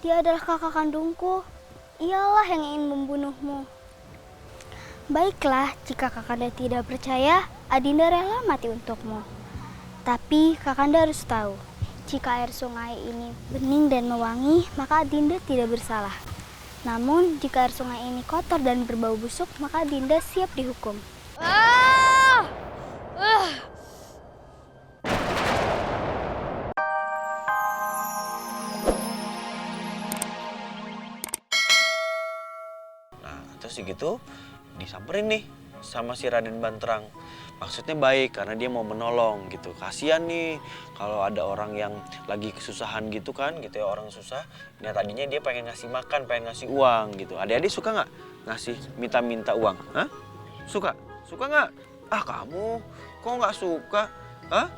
Dia adalah kakak kandungku. Ialah yang ingin membunuhmu. Baiklah, jika Kakanda tidak percaya, Adinda rela mati untukmu. Tapi Kakanda harus tahu, jika air sungai ini bening dan mewangi, maka Adinda tidak bersalah. Namun, jika air sungai ini kotor dan berbau busuk, maka Adinda siap dihukum. Terus gitu disamperin nih sama si Raden Banterang. Maksudnya baik karena dia mau menolong gitu. Kasihan nih kalau ada orang yang lagi kesusahan gitu kan, gitu ya, orang susah. Nah tadinya dia pengen ngasih makan, pengen ngasih uang gitu. Adik-adik suka nggak ngasih minta-minta uang? Hah? Suka? Suka nggak? Ah kamu kok nggak suka? Hah?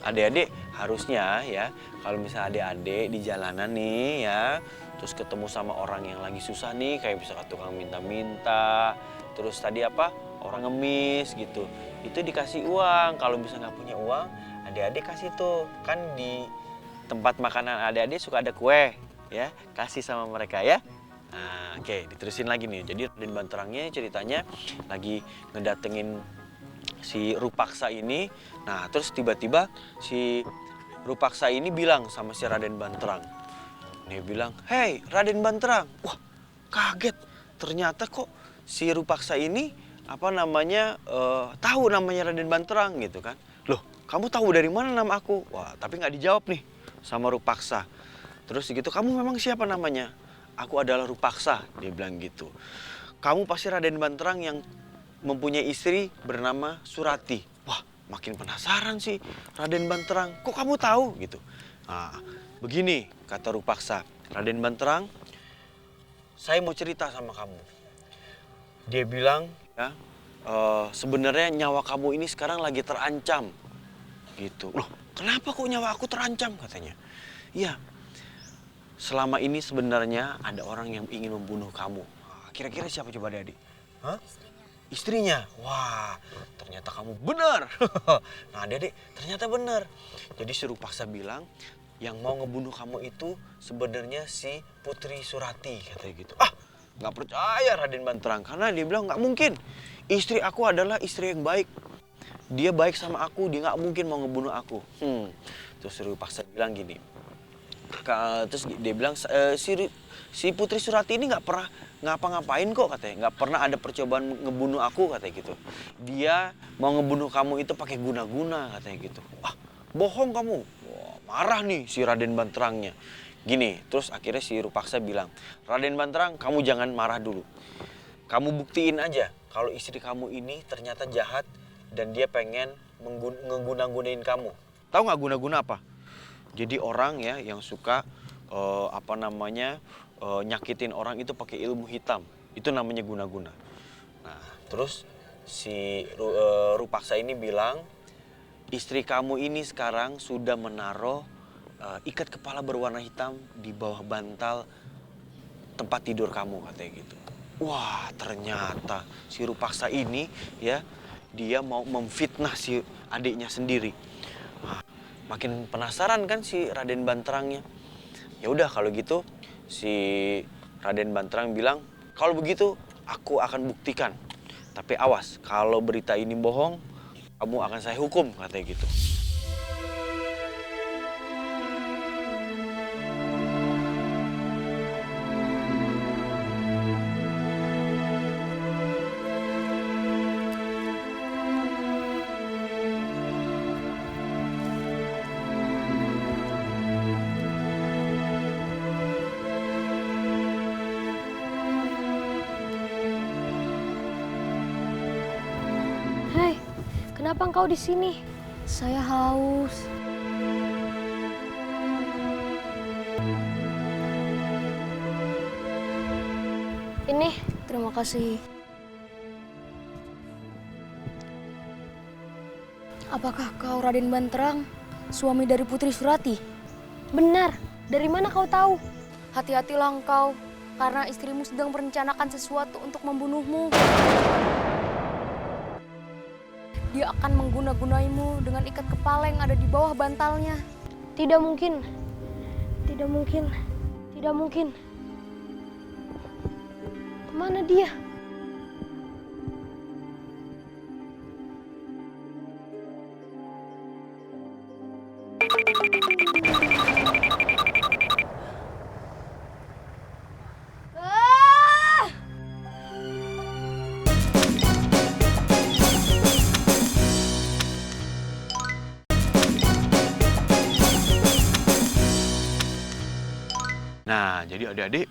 Adik-adik harusnya ya, kalau misalnya adik-adik di jalanan nih ya, terus ketemu sama orang yang lagi susah nih, kayak misalkan tukang minta-minta, terus tadi apa, orang ngemis gitu, itu dikasih uang. Kalau bisa nggak punya uang, adik-adik kasih tuh, kan di tempat makanan adik-adik suka ada kue, ya, kasih sama mereka ya. Nah, oke, diterusin lagi nih. Jadi Raden Banterangnya ceritanya lagi ngedatengin si Rupaksa ini. Nah, terus tiba-tiba si Rupaksa ini bilang sama si Raden Banterang. Dia bilang, "Hei, Raden Banterang." Wah, kaget. Ternyata kok si Rupaksa ini tahu namanya Raden Banterang gitu kan. "Loh, kamu tahu dari mana nama aku?" Wah, tapi nggak dijawab nih sama Rupaksa. Terus gitu, "Kamu memang siapa namanya?" "Aku adalah Rupaksa," dia bilang gitu. "Kamu pasti Raden Banterang yang mempunyai istri bernama Surati." Wah, makin penasaran sih Raden Banterang. "Kok kamu tahu?" gitu. Nah, begini kata Rupaksa, "Raden Banterang, saya mau cerita sama kamu." Dia bilang, ya, sebenarnya nyawa kamu ini sekarang lagi terancam. Gitu. "Loh, kenapa kok nyawa aku terancam?" katanya. "Iya, selama ini sebenarnya ada orang yang ingin membunuh kamu." Kira-kira siapa coba adik? Hah? Istrinya. Wah, ternyata kamu benar. Nah, adik, ternyata benar. Jadi si Rupaksa bilang, yang mau ngebunuh kamu itu sebenarnya si Putri Surati, katanya gitu. Ah, nggak percaya Raden Banterang, karena dia bilang nggak mungkin. Istri aku adalah istri yang baik. Dia baik sama aku, dia nggak mungkin mau ngebunuh aku. Terus si Rupaksa bilang gini. Terus dia bilang, si Putri Surati ini nggak pernah ngapa-ngapain kok, katanya. Nggak pernah ada percobaan ngebunuh aku, katanya gitu. Dia mau ngebunuh kamu itu pakai guna-guna, katanya gitu. "Ah, bohong kamu." Wah, marah nih si Raden Banterangnya. Gini, terus akhirnya si Rupaksa bilang, "Raden Banterang, kamu jangan marah dulu. Kamu buktiin aja kalau istri kamu ini ternyata jahat dan dia pengen ngeguna-gunain kamu." Tahu nggak guna-guna apa? Jadi orang ya yang suka nyakitin orang itu pakai ilmu hitam. Itu namanya guna-guna. Nah, terus si Rupaksa ini bilang, "Istri kamu ini sekarang sudah menaruh ikat kepala berwarna hitam di bawah bantal tempat tidur kamu," katanya gitu. Wah, ternyata si Rupaksa ini ya, dia mau memfitnah si adiknya sendiri. Nah, makin penasaran kan si Raden Banterangnya. Ya udah kalau gitu si Raden Banterang bilang, "Kalau begitu aku akan buktikan. Tapi awas, kalau berita ini bohong, kamu akan saya hukum," katanya gitu. Hei, kenapa engkau di sini? Saya haus. Ini, terima kasih. Apakah kau Raden Banterang, suami dari Putri Surati? Benar. Dari mana kau tahu? Hati-hatilah engkau, karena istrimu sedang merencanakan sesuatu untuk membunuhmu. Dia akan mengguna-gunaimu dengan ikat kepala yang ada di bawah bantalnya. Tidak mungkin. Tidak mungkin. Tidak mungkin. Kemana dia? Nah, jadi adik-adik,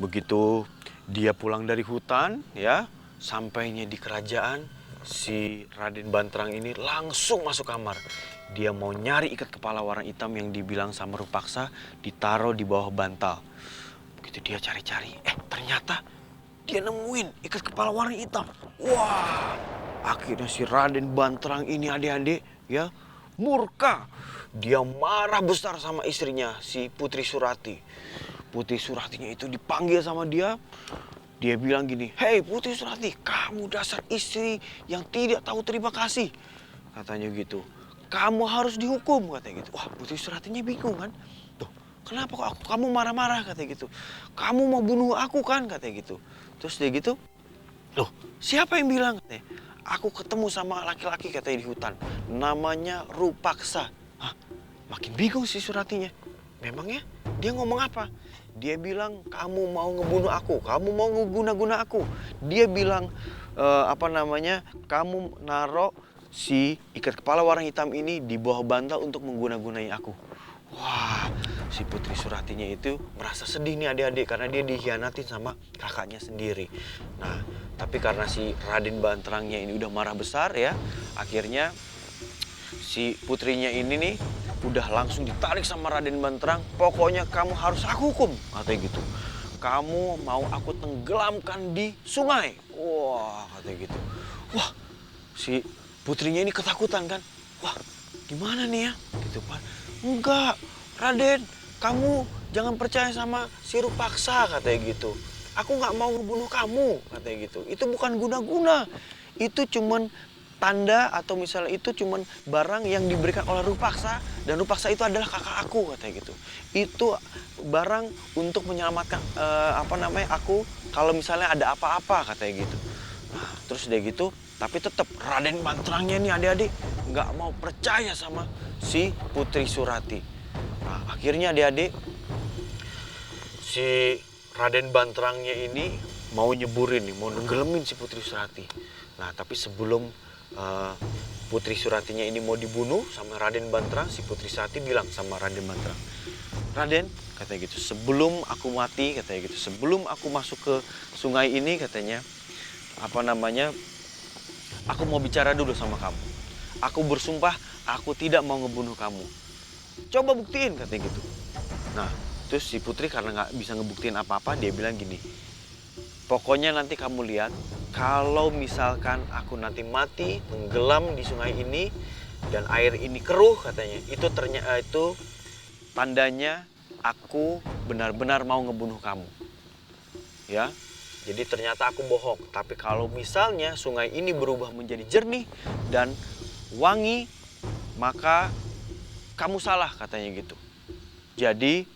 begitu dia pulang dari hutan, ya, sampainya di kerajaan, si Raden Banterang ini langsung masuk kamar. Dia mau nyari ikat kepala warna hitam yang dibilang sama Rupaksa ditaruh di bawah bantal. Begitu dia cari-cari, ternyata dia nemuin ikat kepala warna hitam. Wah, akhirnya si Raden Banterang ini adik-adik, ya, murka. Dia marah besar sama istrinya, si Putri Surati. Putri Suratinya itu dipanggil sama dia. Dia bilang gini, "Hei Putri Surati, kamu dasar istri yang tidak tahu terima kasih." Katanya gitu. "Kamu harus dihukum," katanya gitu. Wah, Putri Suratinya bingung kan. "Tuh, kenapa kok kamu marah-marah?" katanya gitu. "Kamu mau bunuh aku kan?" katanya gitu. Terus dia gitu, "Loh, siapa yang bilang?" katanya. "Aku ketemu sama laki-laki," katanya, "di hutan. Namanya Rupaksa." Hah, makin bingung si Suratinya. Memangnya dia ngomong apa? Dia bilang, "Kamu mau ngebunuh aku, kamu mau ngeguna-guna aku." Dia bilang, "Kamu naruh si ikat kepala warna hitam ini di bawah bantal untuk mengguna-gunai aku." Wah, si Putri Suratinya itu merasa sedih nih adik-adik karena dia dikhianatin sama kakaknya sendiri. Nah, tapi karena si Raden Banterangnya ini udah marah besar ya, akhirnya si putrinya ini nih udah langsung ditarik sama Raden Banterang. "Pokoknya kamu harus aku hukum," katanya gitu. "Kamu mau aku tenggelamkan di sungai." Wah, katanya gitu. Wah, si putrinya ini ketakutan kan. Wah, gimana nih ya? Gitu kan. "Enggak, Raden, kamu jangan percaya sama si Rupaksa," katanya gitu. "Aku nggak mau ngebunuh kamu," katanya gitu. "Itu bukan guna-guna. Itu cuman tanda atau misalnya itu cuman barang yang diberikan oleh Rupaksa, dan Rupaksa itu adalah kakak aku," katanya gitu. "Itu barang untuk menyelamatkan aku kalau misalnya ada apa-apa," katanya gitu. Nah, terus dia gitu, tapi tetap Raden Banterangnya nih adik-adik nggak mau percaya sama si Putri Surati. Nah, akhirnya adik-adik si Raden Banterangnya ini mau nyeburin nih, mau nenggelemin si Putri Surati. Nah, tapi sebelum Putri Suratinya ini mau dibunuh sama Raden Banterang, si Putri Surati bilang sama Raden Banterang, "Raden," katanya gitu, "sebelum aku mati," katanya gitu, "sebelum aku masuk ke sungai ini," katanya, "aku mau bicara dulu sama kamu. Aku bersumpah aku tidak mau ngebunuh kamu. Coba buktiin," katanya gitu. Nah, terus si Putri karena nggak bisa ngebuktiin apa-apa, dia bilang gini, "Pokoknya nanti kamu lihat, kalau misalkan aku nanti mati, tenggelam di sungai ini, dan air ini keruh," katanya, "itu tandanya aku benar-benar mau ngebunuh kamu. Ya, jadi ternyata aku bohong. Tapi kalau misalnya sungai ini berubah menjadi jernih dan wangi, maka kamu salah," katanya gitu. "Jadi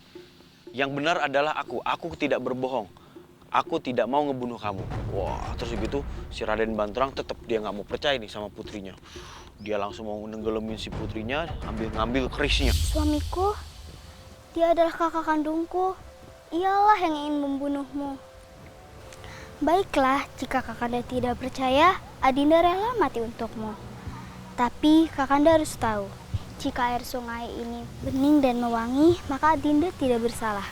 yang benar adalah aku tidak berbohong. Aku tidak mau ngebunuh kamu." Wah, terus gitu si Raden Banterang tetap dia nggak mau percaya nih sama putrinya. Dia langsung mau nenggelemin si putrinya, ngambil kerisnya. Suamiku, dia adalah kakak kandungku. Ialah yang ingin membunuhmu. Baiklah, jika Kakanda tidak percaya, Adinda rela mati untukmu. Tapi Kakanda harus tahu, jika air sungai ini bening dan mewangi, maka Adinda tidak bersalah.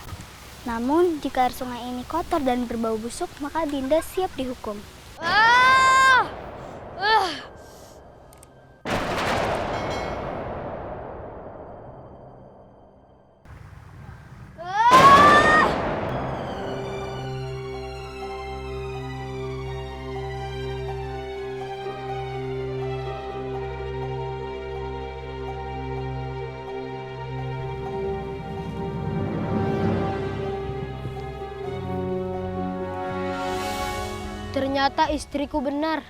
Namun, jika air sungai ini kotor dan berbau busuk, maka Dinda siap dihukum. Ternyata istriku benar,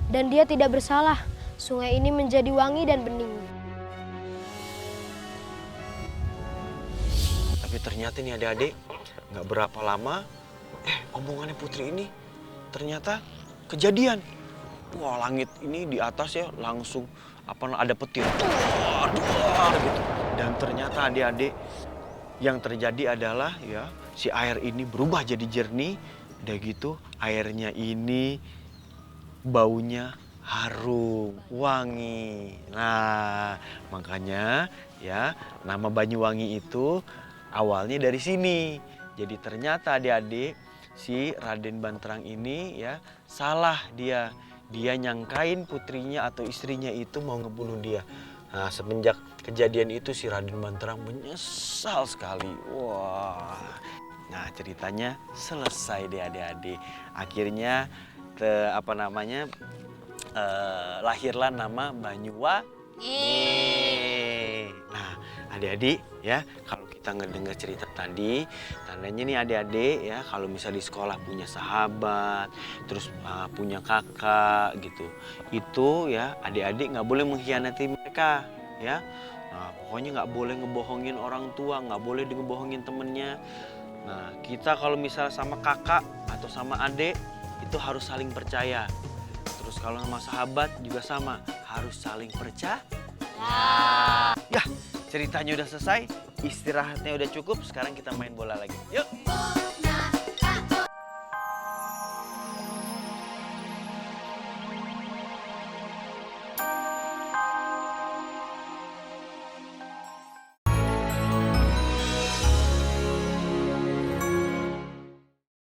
dan dia tidak bersalah. Sungai ini menjadi wangi dan bening. Tapi ternyata nih adik-adik, nggak berapa lama, omongannya Putri ini ternyata kejadian. Wah, langit ini di atas ya langsung ada petir. Duar gitu. Dan ternyata adik-adik yang terjadi adalah ya si air ini berubah jadi jernih. Udah gitu airnya ini baunya harum, wangi. Nah, makanya ya nama Banyuwangi itu awalnya dari sini. Jadi ternyata adik-adik si Raden Banterang ini ya salah dia. Dia nyangkain putrinya atau istrinya itu mau ngebunuh dia. Nah, semenjak kejadian itu si Raden Banterang menyesal sekali. Wah. Nah, ceritanya selesai deh adik-adik. Akhirnya lahirlah nama Banyuwangi. Nah, adik-adik ya, kalau kita ngedengar cerita tadi, tandanya nih adik-adik ya, kalau misal di sekolah punya sahabat, terus punya kakak gitu, itu ya adik-adik nggak boleh mengkhianati mereka ya. Nah, pokoknya nggak boleh ngebohongin orang tua, nggak boleh ngebohongin temennya. Nah, kita kalau misal sama kakak atau sama adik itu harus saling percaya. Terus kalau sama sahabat juga sama, harus saling percaya. Ya, ceritanya udah selesai, istirahatnya udah cukup, sekarang kita main bola lagi. Yuk!